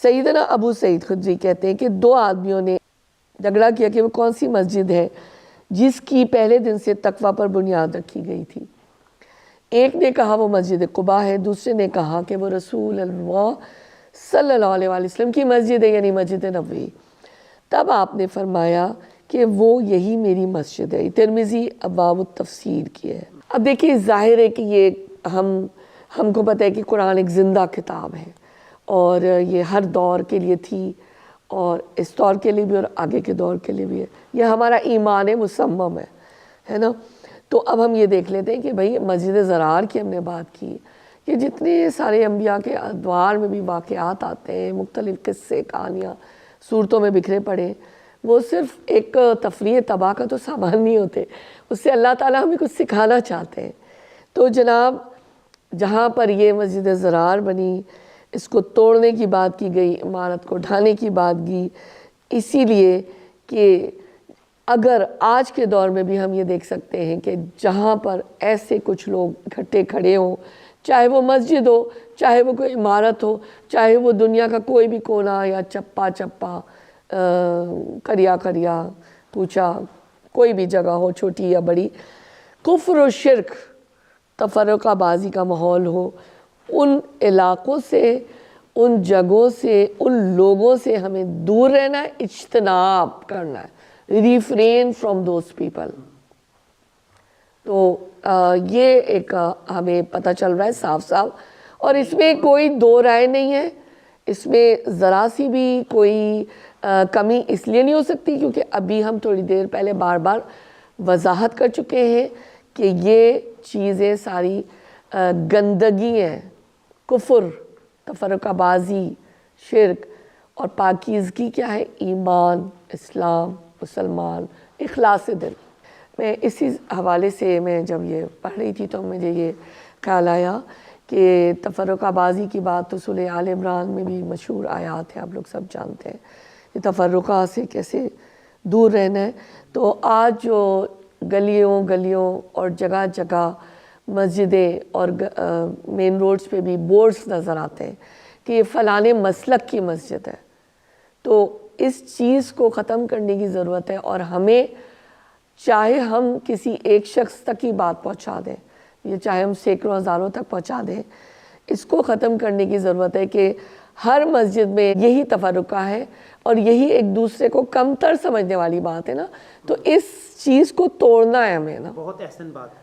سیدنا ابو سعید خدری کہتے ہیں کہ دو آدمیوں نے جھگڑا کیا کہ وہ کون سی مسجد ہے جس کی پہلے دن سے تقوی پر بنیاد رکھی گئی تھی۔ ایک نے کہا وہ مسجد قباء ہے، دوسرے نے کہا کہ وہ رسول اللہ صلی اللہ علیہ وسلم کی مسجد ہے، یعنی مسجد نبوی۔ تب آپ نے فرمایا کہ وہ یہی میری مسجد ہے۔ ترمذی ابواب التفسیر کی ہے۔ اب دیکھیے ظاہر ہے کہ یہ ہم کو پتہ ہے کہ قرآن ایک زندہ کتاب ہے اور یہ ہر دور کے لیے تھی، اور اس دور کے لیے بھی اور آگے کے دور کے لیے بھی ہے۔ یہ ہمارا ایمان مصمم ہے نا۔ تو اب ہم یہ دیکھ لیتے ہیں کہ بھئی مسجد ضرار کی ہم نے بات کی کہ جتنے سارے انبیاء کے ادوار میں بھی واقعات آتے ہیں، مختلف قصے کہانیاں صورتوں میں بکھرے پڑے، وہ صرف ایک تفریح تباہ کا تو سامان نہیں ہوتے، اس سے اللہ تعالیٰ ہمیں کچھ سکھانا چاہتے ہیں۔ تو جناب جہاں پر یہ مسجد ضرار بنی، اس کو توڑنے کی بات کی گئی، عمارت کو ڈھانے کی بات کی، اسی لیے کہ اگر آج کے دور میں بھی ہم یہ دیکھ سکتے ہیں کہ جہاں پر ایسے کچھ لوگ اکٹھے کھڑے ہوں، چاہے وہ مسجد ہو، چاہے وہ کوئی عمارت ہو، چاہے وہ دنیا کا کوئی بھی کونا یا چپا چپا کریا کریا پوچھا کوئی بھی جگہ ہو، چھوٹی یا بڑی، کفر و شرک تفرقہ بازی کا ماحول ہو، ان علاقوں سے، ان جگہوں سے، ان لوگوں سے ہمیں دور رہنا ہے، اجتناب کرنا ہے، ریفرین فرام دوز پیپل۔ تو یہ ایک ہمیں پتہ چل رہا ہے صاف صاف، اور اس میں کوئی دو رائے نہیں ہے، اس میں ذرا سی بھی کوئی کمی اس لیے نہیں ہو سکتی کیونکہ ابھی ہم تھوڑی دیر پہلے بار بار وضاحت کر چکے ہیں کہ یہ چیزیں ساری گندگی ہیں، کفر، تفرقہ بازی، شرک، اور پاکیزگی کیا ہے؟ ایمان، اسلام، مسلمان، اخلاص دل۔ میں اسی حوالے سے میں جب یہ پڑھ رہی تھی تو مجھے یہ خیال آیا کہ تفرقہ بازی کی بات تو سورہ آل عمران میں بھی مشہور آیات ہیں، آپ لوگ سب جانتے ہیں کہ تفرقہ سے کیسے دور رہنا ہے۔ تو آج جو گلیوں اور جگہ جگہ مسجدیں اور مین روڈز پہ بھی بورڈز نظر آتے ہیں کہ یہ فلانے مسلک کی مسجد ہے، تو اس چیز کو ختم کرنے کی ضرورت ہے، اور ہمیں چاہے ہم کسی ایک شخص تک ہی بات پہنچا دیں یا چاہے ہم سینکڑوں ہزاروں تک پہنچا دیں، اس کو ختم کرنے کی ضرورت ہے کہ ہر مسجد میں یہی تفرقہ ہے اور یہی ایک دوسرے کو کمتر سمجھنے والی بات ہے نا، تو اس چیز کو توڑنا ہے ہمیں نا۔ بہت احسن بات